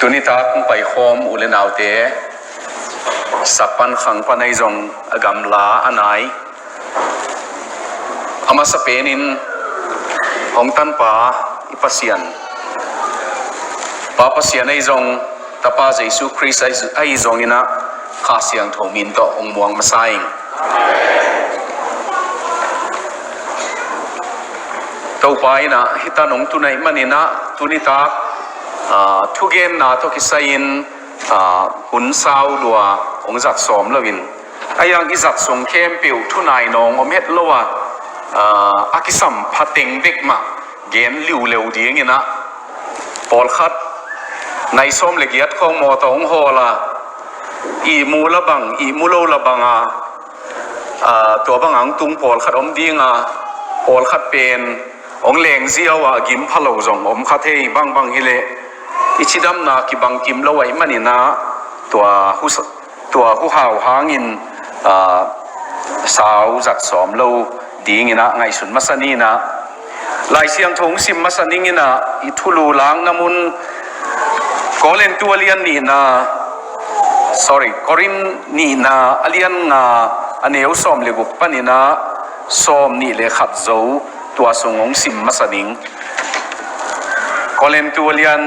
ตุนิตาคงไปโฮมอุเลนเอาเตสักปันขังปันไอจงกำลาอันไหนอามาสเปนินองตันป่าอิปัสยันป่าปัสยันไอจงตาป้าเยซูคริสต์ไอจงอินะข้าเสียงทงมินโตองมวงมาไซงตัวไปนะฮิตานงตุนัยมันนะตุนิตาทุกเย็นนะทุกิสัยนหุ่นสาวดัวองจักสมลวินไอ้ยังอิจักสงเข้มปิวทุนายนองอมเฮ็ดลัวอากิสัมพัดเต็งเด็กมาเกณฑ์ลิวเร็วดีงี้นะปอลคัดในส้มเล็กยัดของมอตองฮอละอีมูละบังอีมูโลละบังตัวบังอังตุงปอลคัดอมดีงปอลคัดเป็นองเลงเสียวกิมพะโลจงอมคัดเฮบังฮิเลอิชิดัมนากิบังกิมละไว้มันนี่นะตัวหูหาวหางินสาวจักสอมเราดีงี้นะไงสุนมัสนีนะลายเสียงทงซิมมัสนีงี้นะอิทุลูล้างน้ำมุนกอเลนตัวเลียนนี่นะกอรินนี่นะอเลียนอันเอวสอมเลกุปนี่นะสอมนี่เลขัดโจตัวสงองซิมมัสนิงกอเลนตัวเลียน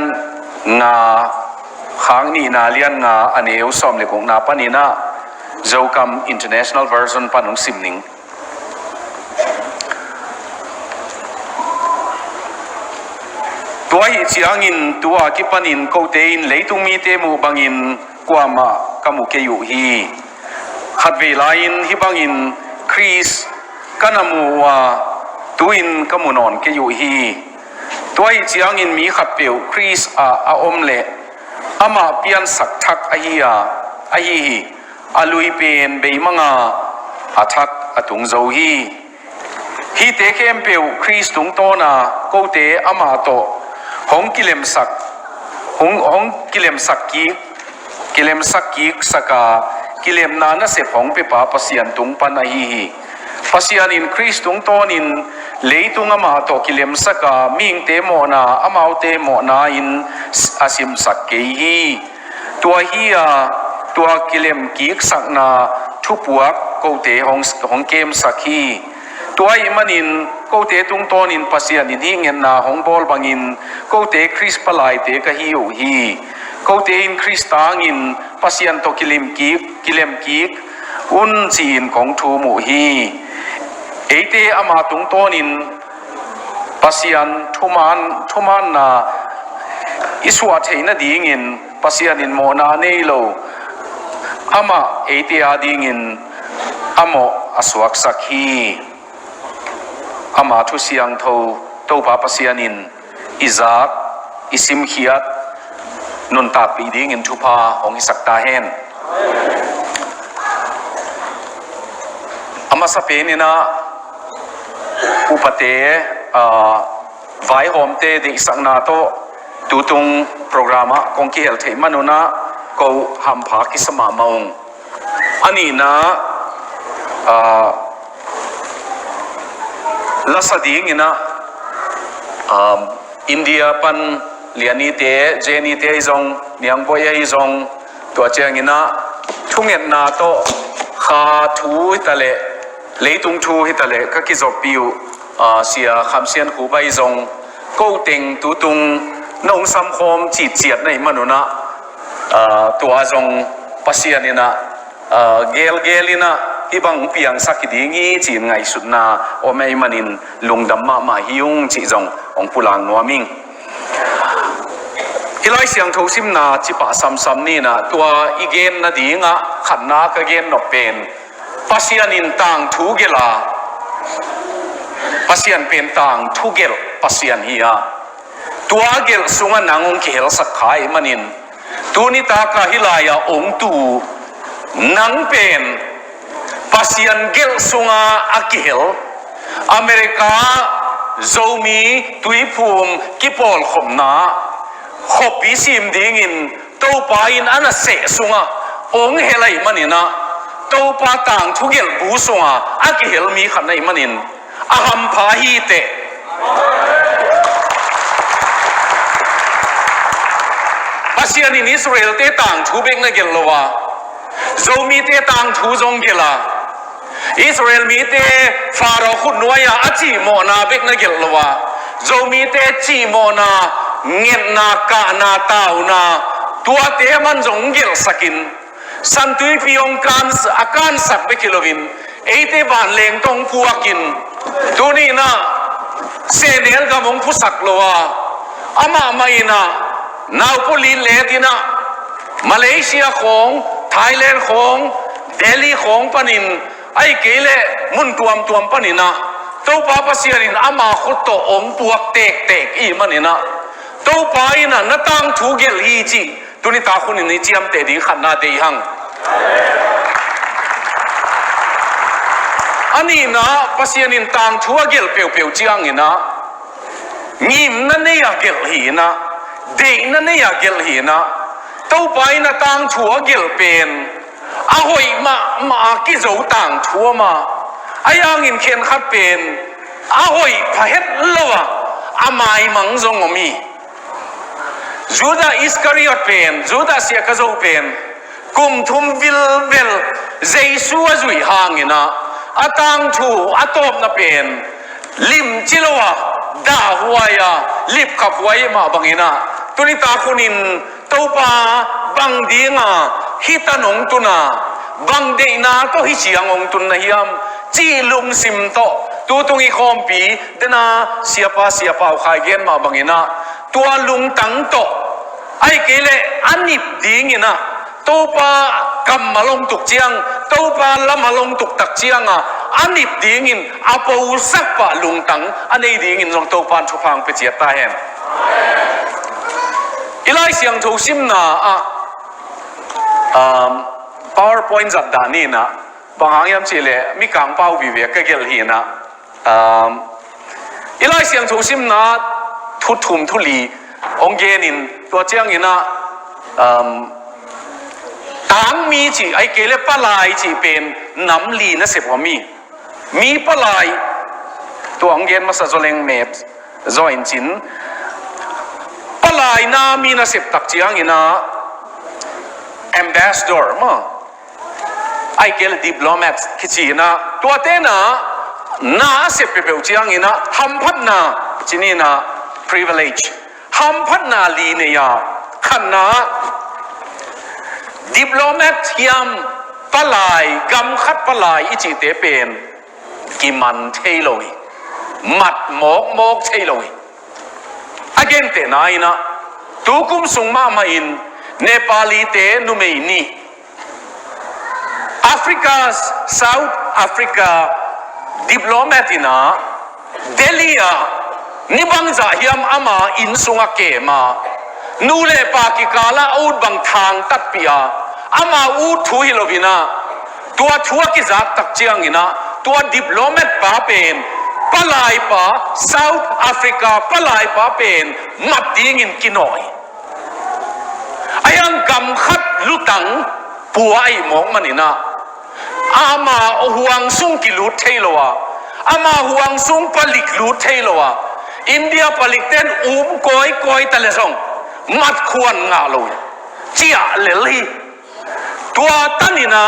ข้างนี้นาเลียนอันเอวสอมเลกุนาปนี่นะโจกัม international version ปนุงซิมนิงตัวหิจางอินตัวกิปันินโกเตอินเลยตุมีเตมูบังอินกว่ามากามุเกยุฮีขัดเวลาอินฮิบังอินคริสกันนามัวตัวอินกามุนอนเกยุฮีตัวหิจางอินมีขัดเปียวคริสอาอมเลอามาเปียนสักทักอาฮีอาลุยเป็นเบยมังอาทักอาตุงโจฮีฮีเตเคมเปียวคริสตุงโตนาโกเตอามาโตหงกิเลมสักหงกิเลมสักกีสกากิเลมนานะเสพหงเปปาปัสยันตุงปันฮีปัสยันอินคริสตุงโตนินเลยตุงอามาโตกิเลมสกามิงเตโมนาอามาเตโมนาอินอาซิมสักเกฮีตัวฮีตัวกิเลมกีกสักนาทุปวกโกเตหงเกมสักฮีตัวอิมันินโกเตตุงโตนินปัสยันอินหิงเงินนาหงบอลบังอินโกเตคริสปลายเตกะฮิโอฮีโกเตอินคริสตางอินปัสยันโตกิเลมกีกอุนจีนของทูมูฮีเอเตอามาตุงโตนินปัสยันทุมานนาอิสวาเทนดีงินปัสยันอินโมนาเนโลอามาเอเตอาดีงินอาโมอสวักสักฮีอามาทุเสียงโทโตปาปัสยานินอิซักอิซิมขียดนุนตาปีดีงินทุพาของอิสักตาเฮนอามาสเปนินะอุปเตไวโฮมเตดิสักนาโตตูตุงโปรแกรมกงกิเฮลเทมานุนะก็ฮัมพากิสมาเมาอันนี้นะลาสดีงินะอินเดียปันเลียนีเตเจนีเตอิจงเมียงบอยอิจงตัวเจงินะทุ่งเงินนาโตขาทูฮิตาเลเลยตุงทูฮิตาเลก็คิดจบปิวเสียคำเสียนคูใบจงกูเต็งตูตุงนงสัมคมจีเจียดในมนุษย์นะตัวจงปัสยานินะเกลินะที่บางเปียงสักดีงี้จีนไงสุดนาโอเมย์มันินลุงดำมาฮิวงจีจงองปุลังนัวมิงที่ไล่เสียงทูซิมนาจิปะซ้ำนี่นะตัวอีเกนนาดีงะขันนากเกนนกเป็นปัสยานินต่างทุเกลาปัสยันเป็นต่างทุเกลปัสยันฮียตัวเกลสุงนางองเกลสักขายมันินตัวนิตากาฮิลายาองตูนังเป็นปัสยันเกลสุงอาเกลอเมริกาโจมีตุยภูมิกิปอลขมนาขบปีซิมดิ่งินตัวปาอินอันเสสุงองเฮลัยมันินะตัวปาต่างทุเกลบูสุงอาเกลมีขันในมันินอาหัมพาฮีเต ปั ASEAN in Israel te tang thu bek na gel lowa zomi te tang thu zong gela Israel mi te Pharaoh khut noya achi mo na bek na gel lowa zomi te chi mo na nget na ka na tau na tua te man zong gel sakin santui piong kan akan sak bekilovin eite ban leng tong puakin tuni na senel ga mong pusak lowa ama maina naw puli letina Malaysia khong Thailand khong Delhi khong panin ai kele mun tuam panina to pa pasianin ama khutto om puak tek i manina to pa ina natang thu gel hi chi tuni ta khun ni chiam te di khanna te hang ani na pasianin tang thua gel peu chiang ina ngim na ne ya gel hi na de na ne ya gel hi na to pa ina tang thua gel pen a hoi ma ki zo tang thua ma ayang in khen khat pen a hoi pha het lowa amai mang zong omi Judah Iscariot pen Judah sia ka zo pen kum thum vil vel Jesu azui hangina atang thu atop na pen lim chilowa da huaya lip khap huai ma bangina tuni ta khunin topa bang dinga hitanong tuna bang de na to hi chiang ong tun na hiam chi lung sim to tu tungi khompi dena siapa khai gen ma bangina tua lung tang to ai kele anip dingina topa kam malong tuk chiang topa lam malong tuk tak chiang a anip dingin apo sakpa lung tang anei dingin jong topan thupang pe chia ta hen ilai siang tho sim na PowerPoint zat dani na bangang yam chile mi kang pau bi ve ka gel hi na ilai siang tho sim na thu thum thu li ong genin to chiang ina tang mi chi ai kele palai chi pen nam li na se phomi mi palai to ong gen ma sa zoleng map join chin palai na mi na sep tak chiang ina ambassador ma ai kel diplomat kichi na to te na sep pe pe chiang ina ham phat na chini na privilege ham phat na li ne ya khan na diplomat hiam palai gam khat palai ichi te pen ki man thailoi mat mok thailoi again te na ina tukum sungma ma in Nepali te numei ni Africa's South Africa diplomat ina Delhi nibang za hiam ama in sunga ke ma nule pa ki kala out bang thang tat pia ama u thu hilovina tua thua ki zat tak chiang ina tua diplomat pa pen palai pa South Africa palai pa pen mat ding in kinoi ayang gam khat lutang puai mok manina ama huang sung ki lut theilowa ama huang sung palik lut theilowa India palik ten koi talesong mat khuan nga lo chia leli tua tanina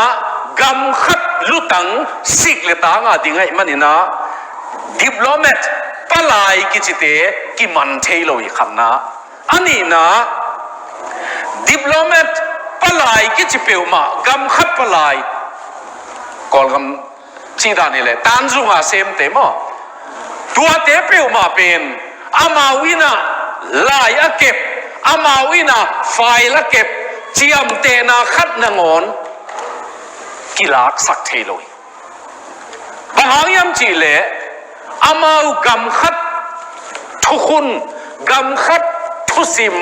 gam khat lutang sik le ta nga dingai manina diplomat palai kichite ki man thailoi khanna ani na diplomat palai kichipeu ma gam khat palai kol gam chida ni le tanzunga sem te mo tua te peu ma pen ama wina lai akep ama wina file akep chiam te na khat na ngon kilak sak thailoi bangyam chi le amau gam khat thukhun gam khat thusim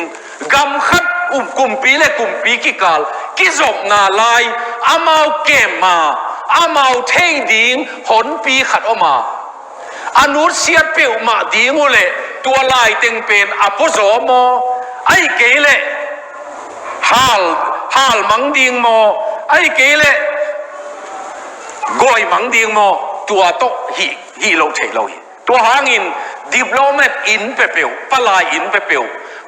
gam khat kumpi le kumpi ki kal ki zop na lai amau kema amau thei ding hon pi khat oma anur siat peu ma ding ole tua lai teng pen apozo mo ai kele hal mang ding mo ai kele goi mang ding mo tua to hi lo thei lo tua hangin development in pe peu palai in pe peu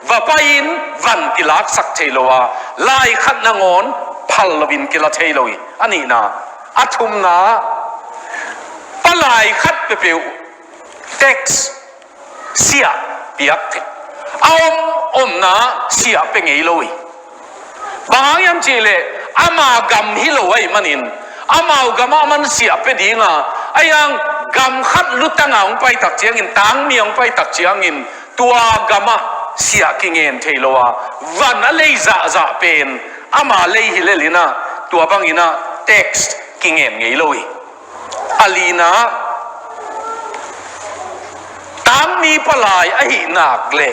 va pa in van tilak sak theilowa lai khat na ngon phal lovin kila theiloi ani na athum na palai khat pe peu text sia piak the om na sia pe ngei loi bangayam chile ama gam hiloi manin ama gama man sia pe dinga ayang gam khat lutanga ong pai tak chiang in tang miang pai tak chiang in tua gama sia kingen theilowa van a lei za za pen ama lei hilelina tua bangina text kingen ngei loi alina tang mi palai a hi nak le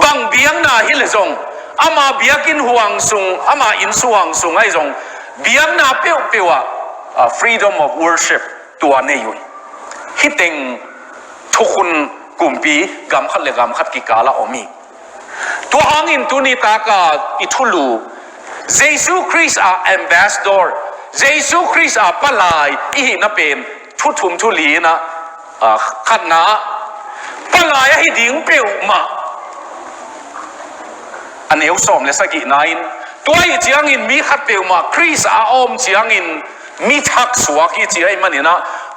bang biang na hilezong ama biakin huang sung ama in suang sung ai zong biang na peu pewa freedom of worship tua nei yui hiteng thukun kumpi gam khat le gam khat ki kala omi to hangin tuni taka ithulu Jesus Christ a ambassador Jesus Christ a palai I na pen thuthum thuli na khat na palai hi ding peu ma aneu som le sagi nain toy chiang in mi khat peu ma Christ a om chiang in mi thak suak hi chi ai manina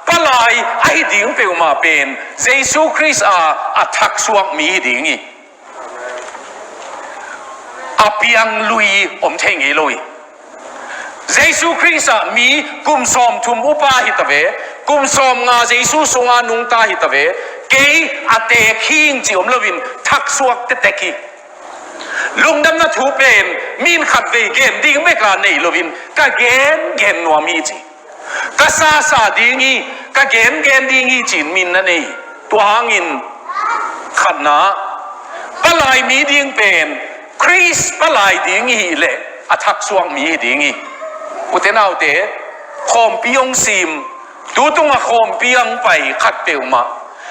palai ai ding peu ma pen Jesus Christ a thak suak mi ding I apiang lui om theng ei loi Jesus Christ a mi kum som thum upa hi tave kum som nga Jesus sunga nung ta hi tave ke ate khing chi om lovin thak suak te teki lungdam na thu pen min khat ve gen ding me ka nei lovin ka gen no mi chi ka sa dingi ka gen dingi chin min na nei to hangin khat na palai mi ding pen Chris palai dingi le athak suang mi dingi utenau te khom piong sim tu tunga khom piang pai khat peuma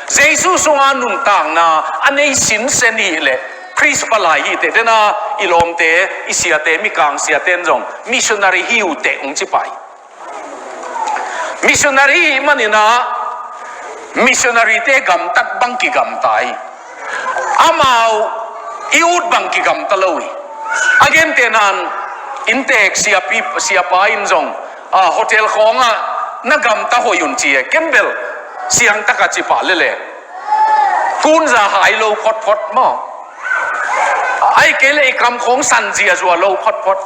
Jesus sunga nun tang na anei sin seni le Chris palai hi te na ilom te isia te mi kang sia ten jong missionary hiu te ong chi pai missionary manina missionary te gam tak bang ki gam tai amau iut bang ki gam taloi again te nan intek sia pa in jong hotel khonga na gam ta hoyun chi kembel siang taka chi pa le kun za hai lo phot mo ai kele kam khong san jia zua lo phot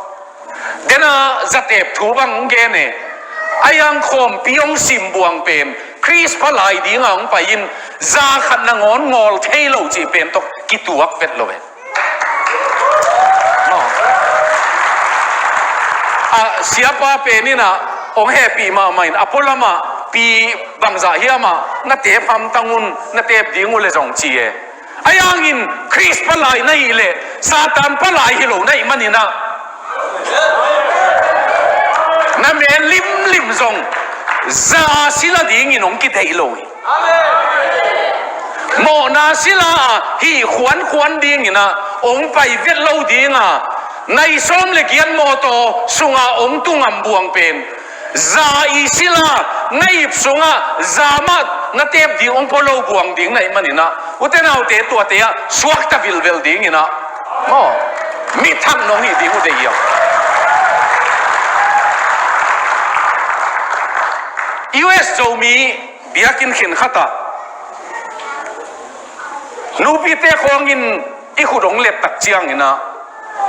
dena zatep thu bang ge ne ayang khom piong sim buang pen Chris palai ding ang pa in za khat na ngon ngol thei lo chi pen tok ki tuak vet lo ve siapa penina ong happy ma main apolama pi bangza hiama na te pham tangun na te dingul le jong chi e ayang in Chris palai nei le satan palai hi lo nei manina na men lim zong za sila ding in ong ki thei lo mo na sila hi khwan ding ina ong pai vet lo ding nay som le kian mo to sunga ong tungam buang pen za isila nay sunga zama na tep di ong polo buang ding nay manina utenau te to te suak ta vel ding ina mo mi tham no ni ding u de yo US zomi biakin khin khata nupi te khongin I khudong let tak chiang ina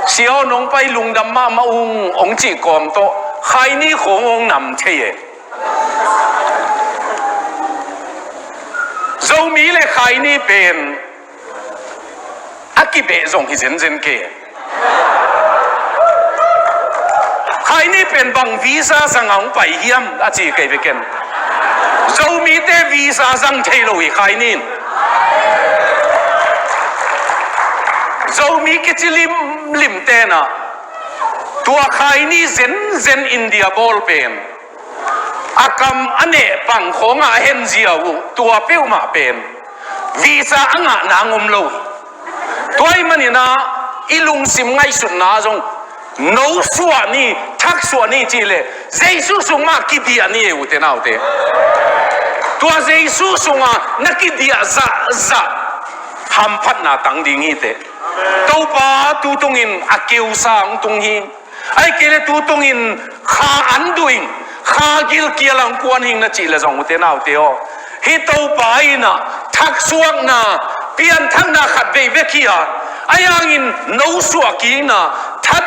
siao nong pai lungdam ma maung ong chi kom to khai ni khong ong nam theye zo mi le khai ni pen akibe zong hi zen ke khai ni pen bang visa sang ong pai hiam a chi ke beken zo mi te visa sang thailo hi khai ni zomi ke lim te na tua khai ni zen India ball pen akam ane pang khonga hen ziawu tua peu ma pen visa anga na ngom lo toy manina ilung sim ngai sun na jong no suwa ni thak suwa ni chi le Jesus sung ma ki dia ni u te nau te ตัวเยซูสงะนักเดียจะหัมพัดนาตังดิ่งฮีเตตัวป้าตูตงอินอาเกียวสางตงฮีไอ้เกลตูตงอินข้าอันดุอิงข้ากิลเกียลังกวนหิงนะจีละจงอุเทนเอาเตอฮิตัวป้าอินะทักสวงนะเปลี่ยนทั้งนาขัดเบเบคียไอ้ยังอินนูสวกิงนะทั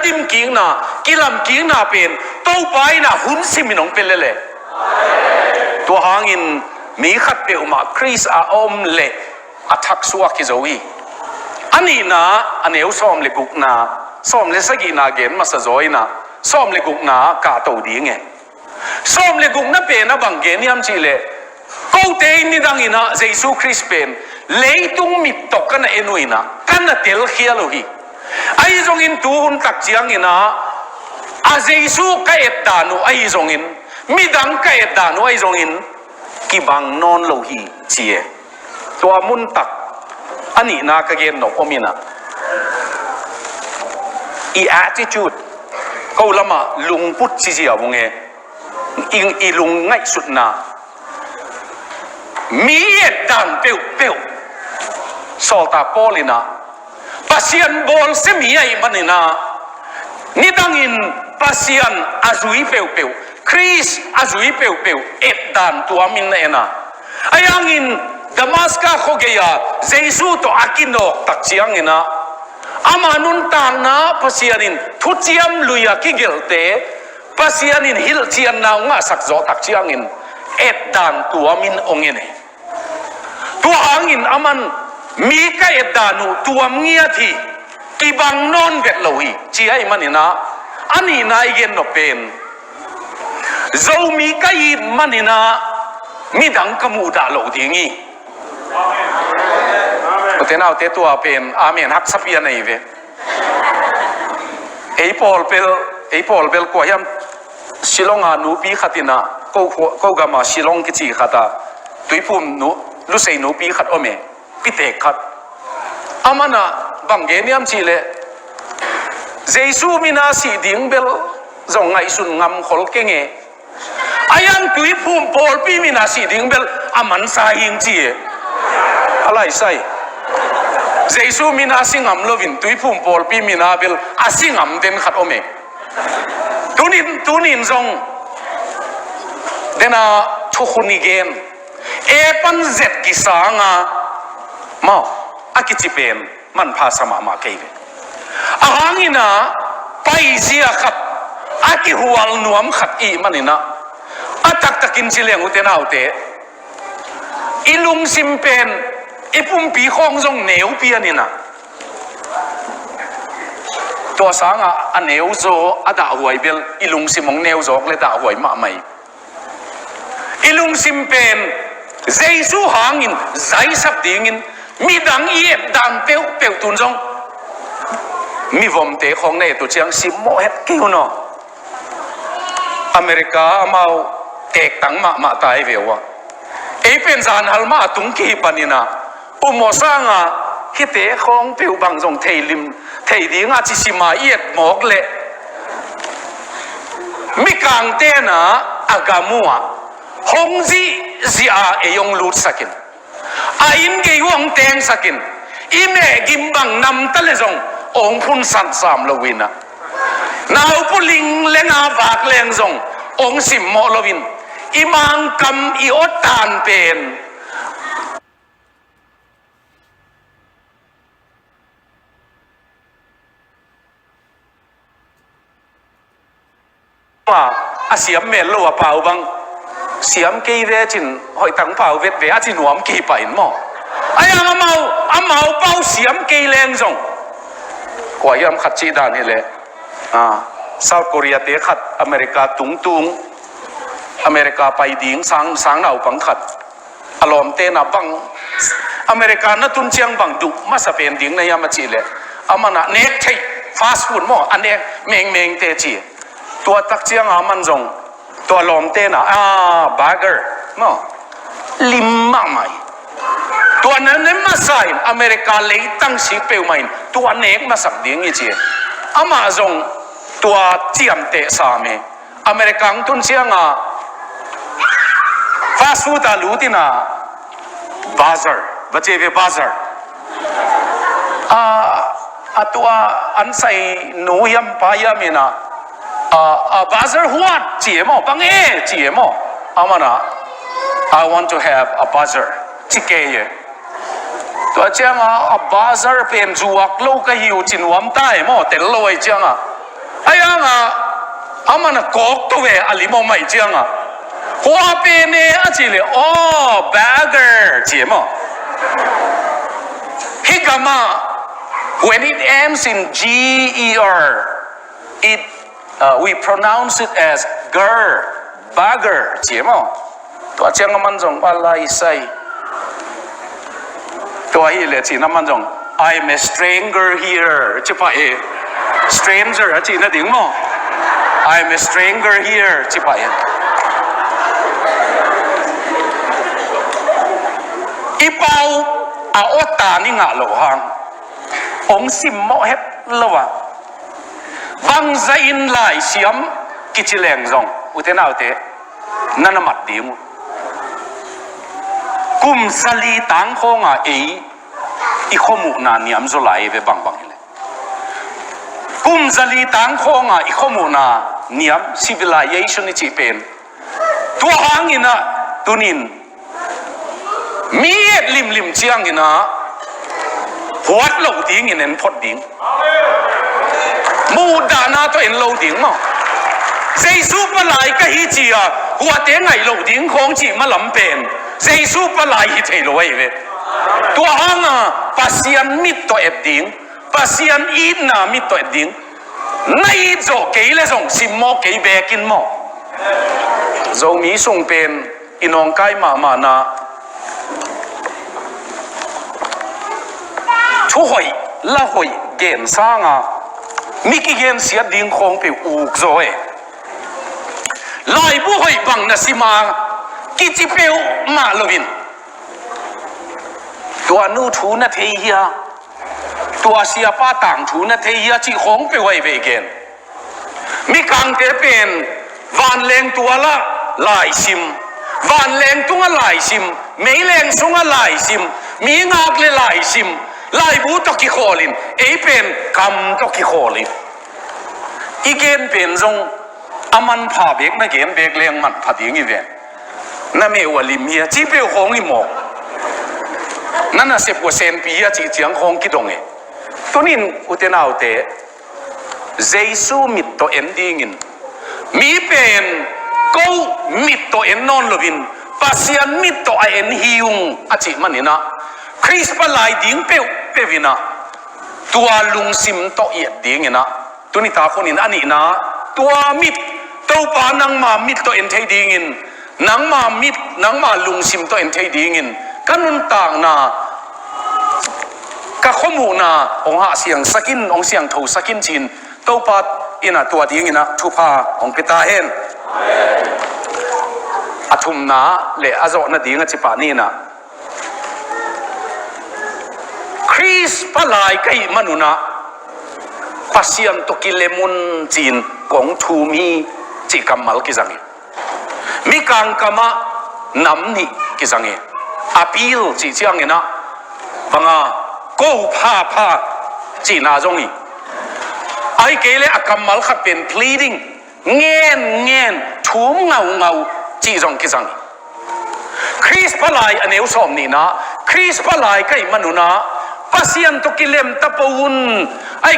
ดิมกิงนะกิลัมกิงนะเป็นตัวป้าอินะหุ่นซิมินองเป็นเลยตัวหางอินมีขัดเปลวมาคริสอาอมเละอัทักสวกิโจวีอันนี้นะอันนี้ซ้อมเล็กุกนะซ้อมเล็กสักนาเกณฑ์มาสะจอยนะซ้อมเล็กุกนะกาโตดีไงซ้อมเล็กุกนะเป็นนะบางเกณฑ์ยามจีเล่กูเตยนี่ดังอินะเยซูคริสต์เป็นเลยตุงมิตตกันเอ็นุยนะกันน่ะเตลเขียโลหิไอ้จงอินตูหุนตักเจียงอินะอาเยซูก็เอ็ดดานุไอ้จงอินมิดังก็เอ็ดดานุไอ้จงอินกีบังนอนโลหิเจียตัวมุนตักอันนี้น่าก็เกณฑ์นกอมินะอี attitude เขาละมาลุงพุทธสิเจียวงเงอีลุงง่ายสุดนะมีเอ็ดดันเปียวสอลตาโปลินะปัสยันบอลเสมีไอมันนี่นะนี่ดังอินปัสยันอาจุยเปียวคริสอาจุยเปียวเอ็ดดันตัวมินเอนะไอ้ยังอินดามัสกาโคเกียเยซูโตอากินโนตักเชียงอินะอามานุนตางนะปัสยันินทุจิยมลุยกิเกลเตปัสยันินฮิลเชียนนาวงาสักโจตักเชียงอินเอ็ดดันตัวมินองเงเนตัวหางอินอามันมีก็เอ็ดดานุตัวเงียทีกีบังนอนเวทโลหิจีไอมันนี่นะอันนี้นายเย็นนเป็นโจมีก็ยินมันนี่นะมีดังกมูดาโลดีงี้อุตนาอุตตัวเป็นอาเมนฮักสัพยานัยเวไอพอลเปลกว่ายัมชิลองอานูปีขัดินะก็กามาชิลองกิจิขัดตุยพุ่มนูลุเซนูปีขัดอเมพิเตขัดอามานะบางเกณฑ์ยามชีเลเยซูมินาสีดิ่งเบลจงไงสุนงำขอลเกงเงอายังตุยพุ่มพอลปีมินาสีดิ่งเบลอามันสายิงจีอะไรใส่เยซูมินาสิงำโลวินตุยพุ่มพอลปีมินาเบลอาสิงำเดนขัดอเมตุนินจงเดน่าทุกคนอีเกนปันเจ็ดกิสางามาอากิจิเป็นมันภาษามาเกย์อาหางอินะไปเสียขัดอากิหัวหนวมขัดอีมันนี่นะอาตักตะกินสิเลียงอุเทนเอาเตอีลุงซิมเป็นอีปุ่มปีข้องจงเหนียวเปียนี่นะตัวสางอันเหนียวโซอาด่าหวยเบลอีลุงซิมงเหนียวโซเลยด่าหวยมาไม่อีลุงซิมเป็นเยซูหางอินใจสับดิ่งอินมีดังเอียดดังเปียวตุนจงมีวอมเตะของในตัวเชียงซิมโมเฮตกิ้วเนาะอเมริกามาเตกตังมาตายเววะเป็นจานฮัลมาตุงกีปานินะอุโมสางะฮิเตะของเปียวบางจงเทลิมเทดีงาจิสิมาเอียดหมอกเละมีกางเตนะอากามัวฮงจีอาเอยงลูดสักินอาอินเกยวงเตงสักินอีเมกิมบังนำตะเลจงองพุนสันสามลวินะนาวพุลิงเลงาฝากเลงจงองสิมโมลวินอีมังกำอีอดตานเป็นว่าอาเสียมเมลโลว่าเปล่าบังเสียมกีเวจินหอยตังเปล่าเวทเวอาจินหวมกีไปหม้อไอ้ยังอาเมาเป้าเสียมกีแรงจงกว่ายามขัดจีดานี่แหละเซาท์เกาหลีเตะขัดอเมริกาตุงอเมริกาไปดิ่งสังเหนาบังขัดอารมณ์เตนะบังอเมริกาณตุนเชียงบังดุมาสเปนดิ่งในยามจีเลยอามันเน็กไทฟาสต์ฟู้ดหม้ออันเนี้ยเมงเตจีตัวตักเชียงอามันจงตัวลมเตนะบาร์เกอร์มั้งลิมมากไหมตัวนั้นมาใส่อเมริกาเลยตั้งสีเปลวไหมตัวเน็กมาสับดิ่งอีจีอามาจงตัวเจียมเตะสามีอเมริกันตุนเชียง fast food à lú tin à bazar vật chế về bazar à tua ăn say nấu yam pa yam ina bazar huat chế mo bang chế mo amana I want to have a bazar chike tua chang a bazar pen juak lo ka hiu chin wam tai mo tel loi chang ayanga amana kok to ve alimo mai chang hoa pe ne a chi le bagger che mo higama when it ends in ger we pronounce it as ger bagger che mo to chang man jong alai sai to hi le chi nam man jong I'm a stranger here che pa e stranger a chi na ding mo I'm a stranger here che pa e ipau a ota ni nga lo hang ong sim mo het lawa bang za in lai siam kichileng zong uten autte nanamat dimu kum sali tang khonga i khomu na niam zo lai ve bang bang hele kum sali tang khonga i khomu na niam civilization ni chi pen tu hang ina tunin mi lim chiang ina huat lo ding in en phot ding mu da na to en lo ding mo Giêsu pa lai ka hi chi a huat te ngai lo ding khong chi ma lam pen Giêsu pa lai hi thei lo ai ve to hanga pasian mit to ep ding pasian i na mit to ep ding nai zo ke le zong sim mo ke be kin mo zo mi sung pen inong kai ma na thu hoi la hoi gen sanga miki gen sia ding khong pe uk zo e lai bu hoi bang na sima ki chi pe ma lovin tua nu thu na thei hia tua sia pa tang thu na thei hia chi khong pe hoi ve gen mi kang te pen van leng tua la lai sim van leng tunga lai sim mei leng sunga lai sim mi ngak le lai sim lai bu to ki kholin e pen kam to ki kholin igen pen zong aman pha bek na gen bek leng man phating i ven na me walim hia chi pe khong i mo nana se po sen pi ya chi chiang khong ki dong e tunin utenau te Giêsu mit to ending in mi pen ko mit to en non lovin pasian mit to a en hiung a chi manina Chris pa lai ding pe vina tua lung sim to yet ding ina tuni ta khonin ani na tua mit to pa nang ma mit to en thei ding in nang ma lung sim to en thei ding in kanun tang na ka khomu na ong ha siang sakin ong siang tho sakin chin to pa ina tua ding ina thu pa ong pita hen athum na le azo na ding a chi pa ni na Chris palai kai manuna pasian to kilemun chin kong thu mi chi kamal ki zangi mi kang kama nam ni ki zangi appeal chi chiang ina banga ko pha chi na zongi ai kele akamal khat pen pleading ngen thum ngau chi zong ki zangi Chris palai aneu som ni na Chris palai kai manuna pasian to kilem tapaun ai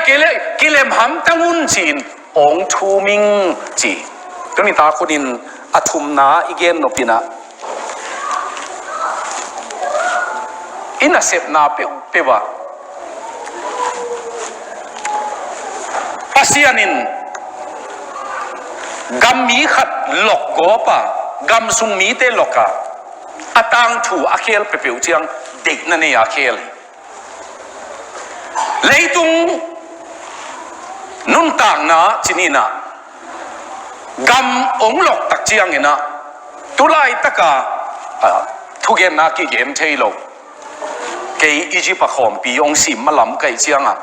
kilem ham tangun chin ong thu ming chi tuni ta khunin athum na igen nopina ina sep na pe wa pasianin gam mi khat lok go pa gam sung mi te loka atang thu akhel pe peu chiang dek na ne akhel leitung nun tang na chinina gam ong lok tak chiang ina tulai taka thugen na ki gem thailo ke iji pa khom pi ong sim malam kai chiang a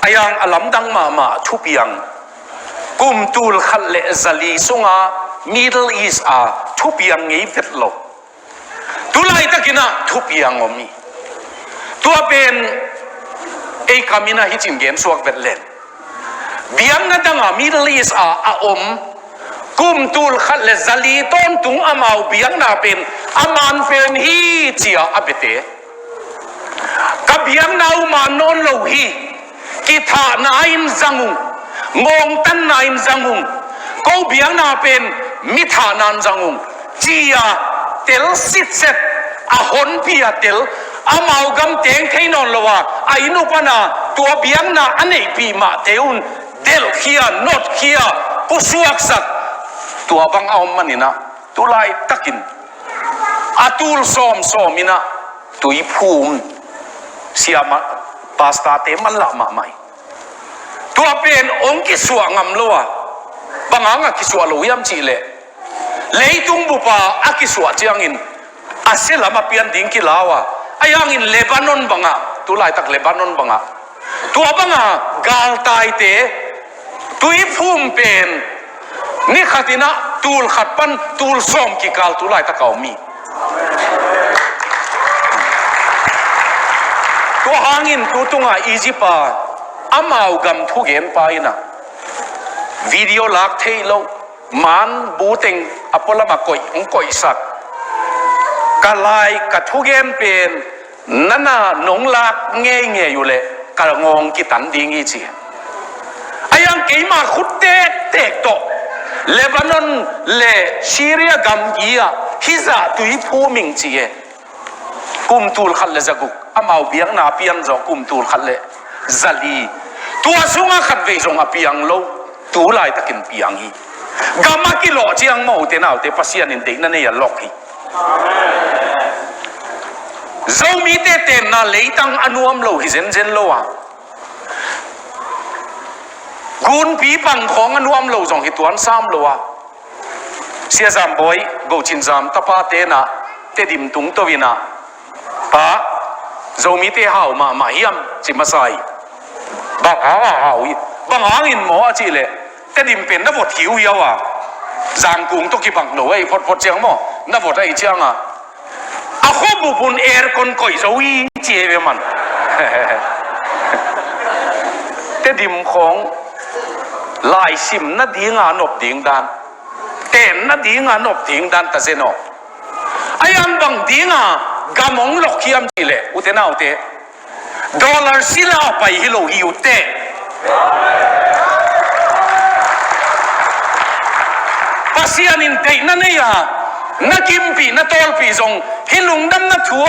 ayang alam dang ma thu piang kum tul khat le zali sunga Middle East a ทุบยังงี้เวทโลตุไลตะกินะทุบยังอมีตัวเป็นไอ้คำนี้นะฮิจิมเกนสวกเวทเลนเบียงนั่นดังอ่ะมิดลิสอาอมกุมตูลขัดเลซาลีต้นตุงอามาเบียงน่าเป็นอามันเป็นฮีเจียอเบเตกับเบียงน่าอุมานนโลฮีกิธานาอินจังุงงงตันนาอินจังุงก็เบียงน่าเป็นมิธานันจังุงเจียเตลสิทเซตอาหอนพิยาเตลอามาอุกำเตงเทนอนละว่าไอ้นุปนาตัวเบียงน่าอันไหนปีมาเทอุนเดลเคียนอตเคียกุสวกสัตตัวบังเอามันนี่นะตุไลตักินอาตูลซอมมินะตุยภูมิเสียมาปาสตาเตมันละมาไม่ตัวเป็นองค์กิสวงามลัวบางอ่ะกิสวะลุยามจีเล่เลยตุงบุปผาอากิสวะจียงอินอาเซลามาเปียนดิ้งกิลาวะอายังอินเลบานอนบางอ่ะตุไลตักเลบานอนบางอ่ะตัวบางอ่ะกาลตายเตตุยภูมิเป็นนี่ขัดนะตูลขัดปันตูลส้มกิกาลตุไลตะเกามีตัวหางินตัวตุงอ่ะอีจิปาอามาอุกำทุกเย็นไปนะวิดีโอลักเทโลมันบูติงอพอลมาก่อยก่อยสักกะลายกะทุกเย็นเป็นนั่นน่ะหนงลักเงี้ยอยู่เลยกะงงกิตันดิ้งอีจีไอ้ยังเกี่ยมาขุดเตะโตเลบานอนเลซีเรียกัมกียฮิซาตุยพูมิงจีเอกุมตูลขัดเลซากุกอามาเบียงนาเปียนจอกุมตูลขัดเลซาลีตัวสุงขัดเวจงอเปียงโลตูไลตะกินเปียงฮีกามากิโลจียงมาอุเตนาอุเตปัสยานินเดนั่นเนี่ยล็อกฮีเจ้ามีเตเตนน่าเลยตั้งอนุอัมโลฮิเซนเซนโลอ่ะกุนปีปังของอนุอัมโลจงฮิตวันซ้ำโลอ่ะเสียจำบ่อยกูจินจำตาปาเตนะเตดิมตุงตัววินะปะเจ้ามีเตหาวมาเฮียมจิมาใส่บังหาวบังหาอินหมอจีเลยเตดิมเป็นนับวดหิวเยาว่ะจางกุงตุกิบังหน่วยพดเจียงหมอนับวดไอ้เจียงอ่ะอาขบุบุนเอร์คนก่อยเจ้าอีเจียเวมันเตดิมของลายซิมนัดดิ้งอ่ะนบดิ้งดันเต้นนัดดิ้งอ่ะนบดิ้งดันตะเซนอไอ้ยังบังดิ้งอ่ะกำมงล็อกขี้ยมจีเล่อุเทน่าอุเตดอลลาร์สิลาไปฮิโลฮิอุเตภาษีนินเตนั่นเองอ่ะนักกิมปีนักตอลปีจงฮิลุงดำนักทัว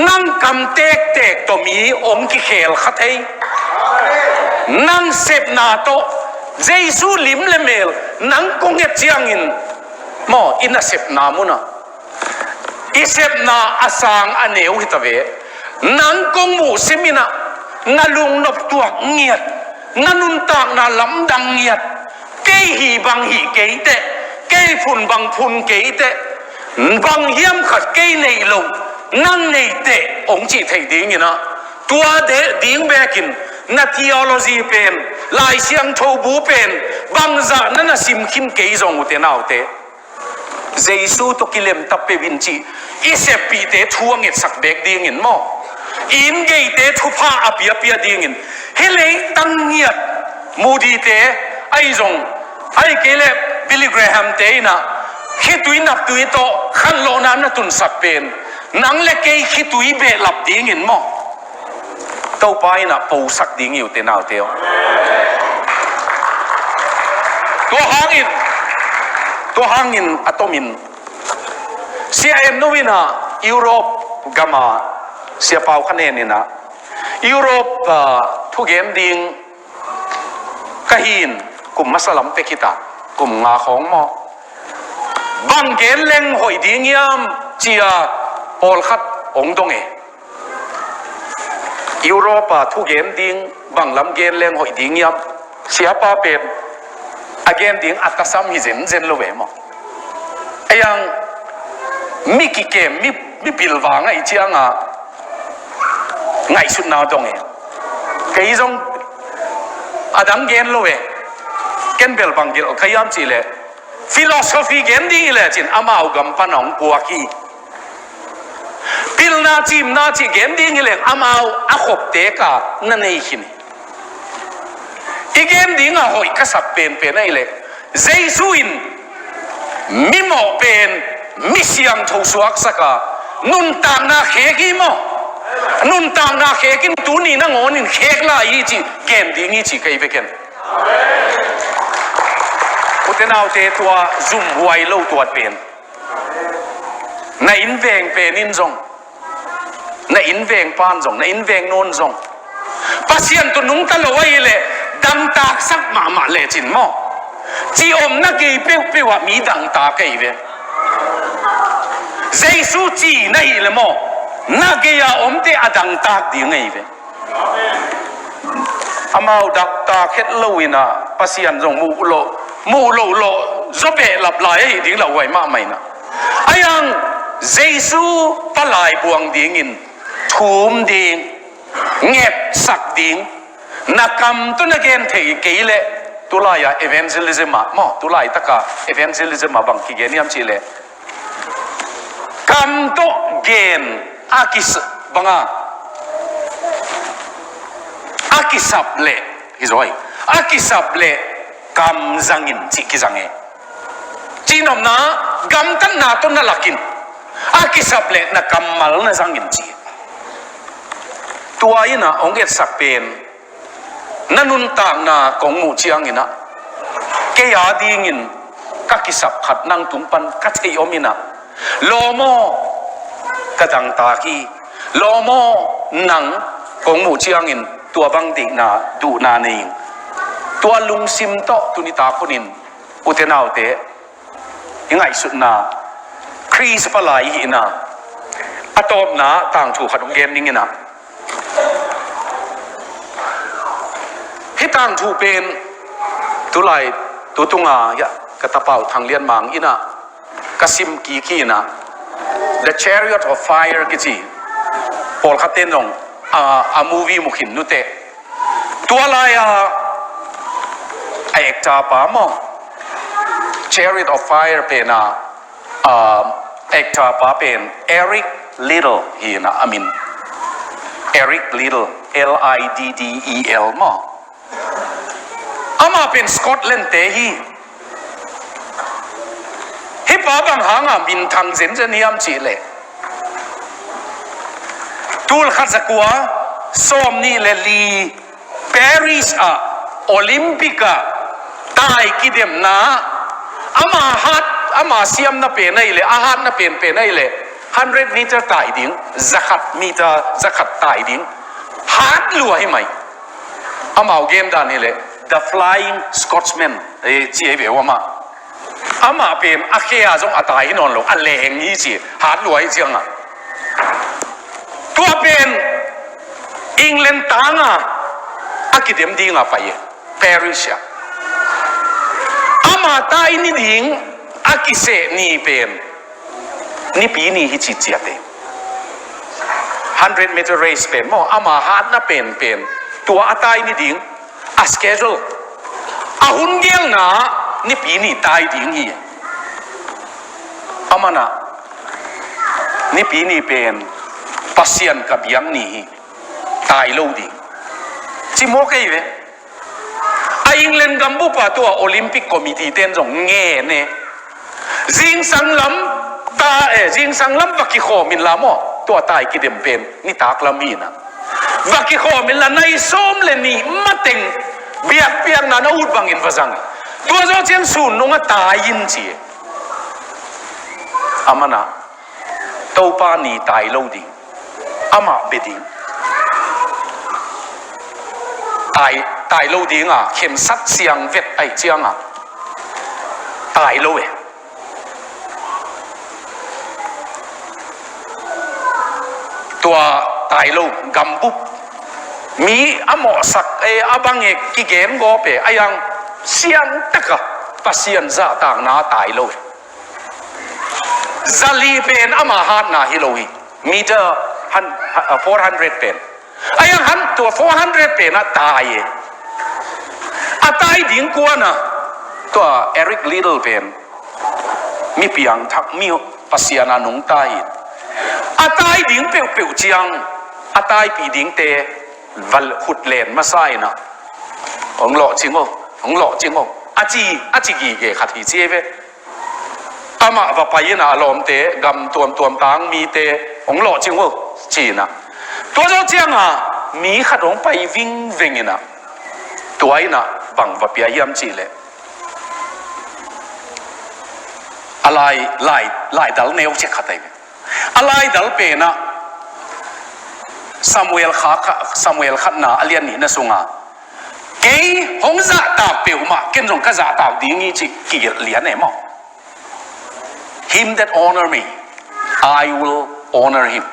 นั่งกำเตกตัวมีองค์กิเคลขัดให้นั่งเสพนาโตเจสูลิมเลเมลนั่งกงเอจียงอินหมออินาเสพนามุนะอิเสพนาอาสังอันเอวฮิตเวนั่งกงมูซิมินะนาลุงนบตัวเงียดนานุนตากนาลำดังเงียดเกยฮีบังฮีเกยเตเกยพุนบังพุนเกยเตบังเฮียมขัดเกยในลงนั่งในเตองจีไทยดิ้งนะตัวเดดิ้งแบกินนาทีโอโลจีเป็นลายเสียงโทบูเป็นบางจากนั่นสิมขินเกยจงอุเตนาอุเตเจสูตุกิเลมตับเปวินจีอิเสปีเตทัวงเอ็ดสักเบกดิ้งอินหม้ออินเกยเตทุพาอภิยปีดิ้งอินเฮเลตังเงียดมูดีเตไอจงไอเกเลบิลลี่แกรแฮมเตนะคิดตุยนับตุยโตขันโลนันตุนสักเป็นนังเล็กเกยคิดตุยเบลับดิ้งอินหม้อเต้าไปนะปูสักดิ้งอยู่เตนาวเตียวตัวหางอินอะตอมินเสียเอ็มโนวินายุโรปกามาเสียเปล่าคะแนนนี่นะยุโรปทุกเกมดิ้งกะหินกลุ่มมัสลัมเปกิตากลุ่มงาของหมอบางเกณฑ์เล็งหอยดิ้งยามเจียโอลขัดองดงเอยุโรปทุกเกมดิ้งบางลำเกณฑ์เล็งหอยดิ้งยามเสียป้าเป็นอาเกณฑ์ดิ้งอัตสัมฮิเซนโลเวมไอ้ยังมิกิเกมมิปิลวางไอ้เจียงอ่ะไงสุดนาดงเอเกยจงอดังเกณฑ์โลเวเกณฑ์เบลบังเกลขยามจีเล philosophy gen ding le chin amau gam panong puaki pil na chim na chi gen ding le amau a khop te ka na nei hin igen ding a hoi ka sap pen pen ai le jesuin mimo pen misiang tho suak saka nun tang na kheki mo nun tang na khekin tu ni na ngonin khek la yi chi gen ding yi chi kai veken utenau te tua zum huai lo tua pen na in veng pen in zong na in veng pan zong na in veng non zong pasien tu nung ta lo ai le dang tak sak ma le chin mo chi om na ki pe pe wa mi dang ta kai ve jesu chi nei le mo na ke ya om te adang tak di ngai ve amau dak ta khet lo ina pasien zong mu lo zobe lap lai ding la wai ma mai na ayang jesu palai buang ding in thum ding ngep sak ding nakam tu na gen thei ke le tulaya evangelism ma mo tulai taka evangelism ma bang ki gen yam chi le kam to gen akis banga akisap le hizoi akisap le kam zangin chi ki zange chinom na gam tan na to na lakin akisap le na kamal na zangin chi tua ina onget sakpen nanun tang na kong mu chiang ina ke ya dingin kakisap khat nang tumpan ka thei omina lomo kadang taki lomo nang kong mu chiang in tua bang dik na du na ning tua lung sim to tunita kunin utenau te ingai sut na kris palai hi na atop na tang thu khatung gen ning ina hitang thu pen tulai tutunga ya katapau thanglian mang ina kasim ki na the chariot of fire kichi pol khaten rong a movie mukhin nute tualaya ekta pa mo chariot of fire pena ekta pa pen Eric Liddell hi na Eric Liddell Liddel mo ama pen Scotland te hi pa bang hanga min thang zen zen yam chi le tul khat zakwa som ni le li Paris a Olympica tai ki dem na ama siam na pe nai le ahat na pen pe nai le 100 meter tai ding zakat tai ding hat lu hi mai amau game dan ni le the flying Scotsman chi ai be wa ma ama pen akhia jong atai non lo aleng hi chi hat lu ai chiang a tua pen England tanga akidem dinga pai Paris ya ama tai ni ding akise ni pen ni pi ni hi chi chi ate 100 meter race pen mo ama hat na pen tua atai ni ding a schedule ahun gel na ni pi ni tai ding hi amana ni pi ni pen pasien ka biang ni tai lo ding chi mo kai ve a England gambu pa to Olympic committee ten jong nge ne jing sang lam vaki kho min la mo to tai ki dem pen ni tak la mi na vaki kho min la nai som le ni mateng biak na na ut bang in vazang to zo chen sun no nga ta yin chi amana to pa ni tai lo ding ama beding tai lo ding a khem sat siang vet ai chiang a tai lo e tua tai lo gambu mi amo sak abang e ki gen go pe ayang siang taka pasien za tang na tai lo zali pen ama hat na hilohi meter 400 pen ayang han to 400 pen na tai atai ding kwa na to Eric Liddell pen มีเปียงทักมีปัสยานานุงตายอาตายดิ้งเปียวเปียวเจียงอาตายปีดิ้งเตวัลขุดเลนมาใส่นะองหล่อจริงอ๋องหล่อจริงอ๋ออาจีกี่เกขัดหีเจี๊ยบอามาว่าไปนะลมเตะกำตัวตังมีเตะองหล่อจริงอ๋อจีนะตัวเจ้าเจียงอ่ะมีขัดองไปวิ่งวิ่งนะตัวไอ้น่ะบังว่าเปียยามจีเลยอะไรไล่ดัลเนวเช็คขัดไหมอะไรดัลเปนะซามูเอลขัดนะอเลียนนี่นะสุงาเกย์หงจะตาเปียวมาเกินจงก็จะตาดีงี้จีกี่เลียนเนี่ยมั้ง Him that honor me I will honor him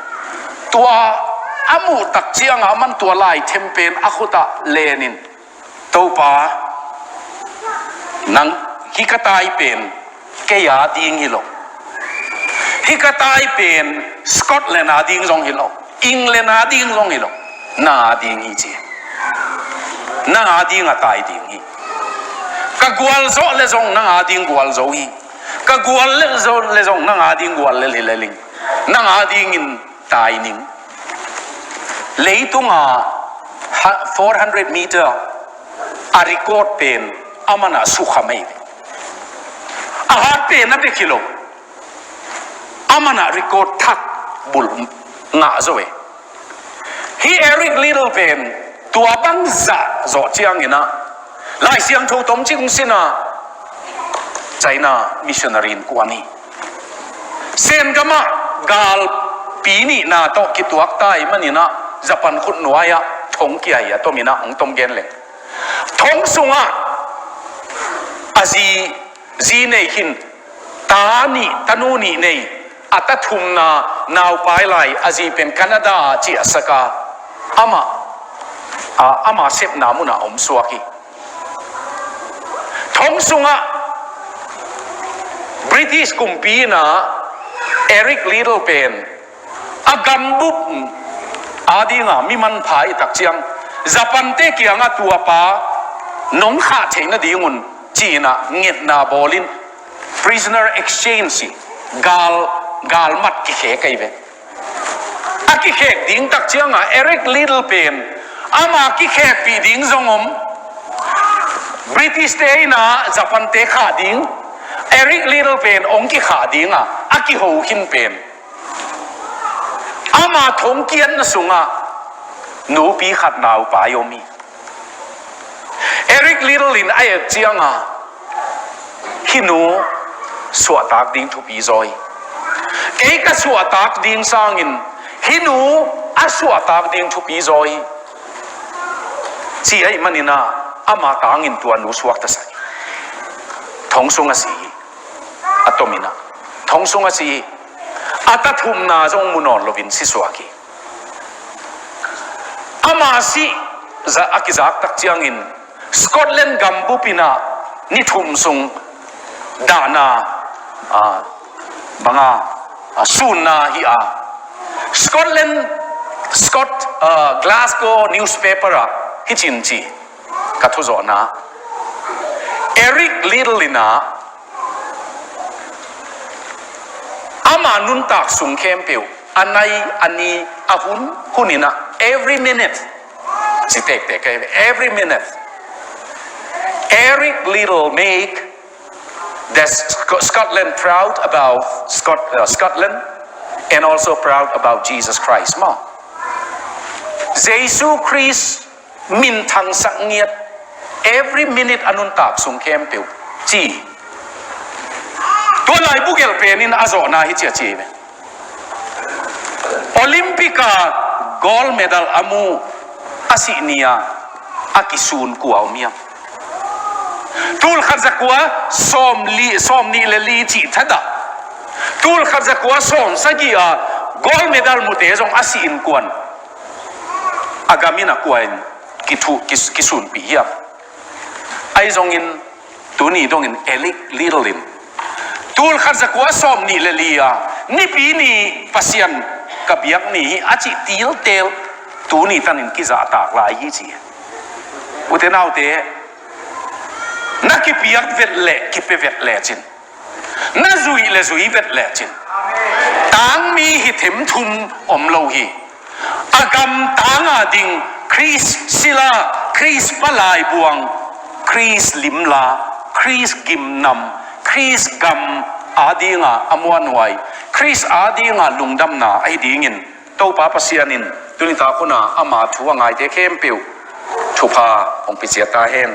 ตัวอามูตักเจียงอามันตัวไล่เทมเพนอาคุตะเลนินตัวป้านังฮิกตายเป็นแกยาดิ้งฮิโลฮิกตายเป็นสกอตแลนด์ดิ้งจงฮิโลอังกฤษดิ้งจงฮิโลน่าดิ้งฮิจีน่าดิ้งอ่ะตายดิ้งฮิก็กวลโซเลจงน่าดิ้งกวลโซฮิก็กวลเลจงน่าดิ้งกวลเลลิงน่าดิ้งอินตายนิ่งเลยตุงอ่ะ400 meterอาริโกดเป็นอามันอ่ะสุขไม่อาหารเป็นนับกิโลอามันอ่ะริโกดทักบุลงาโซเอฮีเอริกลิตเติ้ลเป็นตัวบังจะโจเจียงเงินะไล่เสียงทูตมจิงสินะใจน่ะมิชชันนารีนกว่านี้เซนก็มากาลปีนี้น่ะโตกิตัวอักตายมันนี่นะญี่ปุ่นขุดหน่วยอะทงเกียร์ตัวมีนะองตมเกนเลยทงสุงะอาจีเนหินตานีตานูนีเนยอัตถุมนานาวไปไลอาจีเป็นแคนาดาจีอสกาอามาเซฟนามุนาอมสวากีทงสุงะบริติชกุมปีนะเอริกลิตเติ้ลเป็นอากัมบุบอาดีงามีมันพายตักเจียงญี่ปุ่นเตะเกียงอ่ะตัวป้าน้องขาดเชนดีงุนจีน่ะเงียบนาบอลิน prisoner exchange กาลมัดกิเขกไอเวอากิเขกดิ้งตักเจียงอ่ะเอริกลิตเติ้ลเป็นอามากิเขกปีดิ้งจงอมบริติชเตะน่ะญี่ปุ่นเตะขาดิ้งเอริกลิตเติ้ลเป็นองกิขาดิ้งอ่ะอากิโฮคินเป็นอามาทงเกียนนะสุงะหนูปีขัดหนาวป่ายมีเอริกลิตเติ้ลลินไอเจียงอ่ะที่หนูสวดตากดิ้งทุปีซอยเก๋ก็สวดตากดิ้งสร้างอินที่หนูสวดตากดิ้งทุปีซอยจีไอมันนี่นะอามาตางอินตัวหนูสวดตะไซทงสุงะสีอัตมินะทงสุงะสีอาตัทุมนาจงมุนอนลวินสิสวากีอามาสิจะอากิจักตักเจียงอินสกอตแลนด์กัมพูปินานิทุมซุงดานาบังอาซูนาฮิอาสกอตกลาสโกนิวส์เพเปอร์ฮิจินจีกัทุโจนาเอริกลิตเติ้ลลินาอามานุนตักสุงเข้มเปียวอันนี้อาหุนินะ every minute สิเตกevery minute Eric Liddell make the Scotland proud about Scotland and also proud about Jesus Christ มาเยซูคริสต์มินทังสังเงียด every minute อนุนตักสุงเข้มเปียวจีตัวไหนบุกเกลเป็นนินอาโซนาฮิจิจีเมโอลิมปิกากอลเมดัลอามูอาซิเนียอากิซูนกัวอุมียตูลขัดจักว่าส้มนี่เลลีจีทัดดาตูลขัดจักว่าส้มสักกี่กอลเมดัลมุเตจงอาซินกวนอากามินักวนกิซูนปียบไอจงอินตัวนี้จงอินเอลิกลิตเติ้ลลินตูลขัดจักว่าส้มนี่เลลีนี่ปีนี้ปัสยันกับยักษ์นี่อาจิตีลเตลตัวนี้ตันอินกิจาตากลายยี่จีอุตนาอุเตนักกิปยักษ์เวทเล่กิปเวทเล่จิน น่าจุยเลจุยเวทเลจินต่างมีหิถิมทุมอมโลหีอากรรมต่างอาดิงคริสศิลาคริสปลายบวงคริสลิมลาคริสกิมนำคริสกัมอาดิงาอมวันไวคริสอาดิงาลุงดำนาไอดิงินโตปาปเสียนินตุนิตาคนน่ะอามาทัวงไงเทเข้มปิวชุพาองปิเสียตาเฮน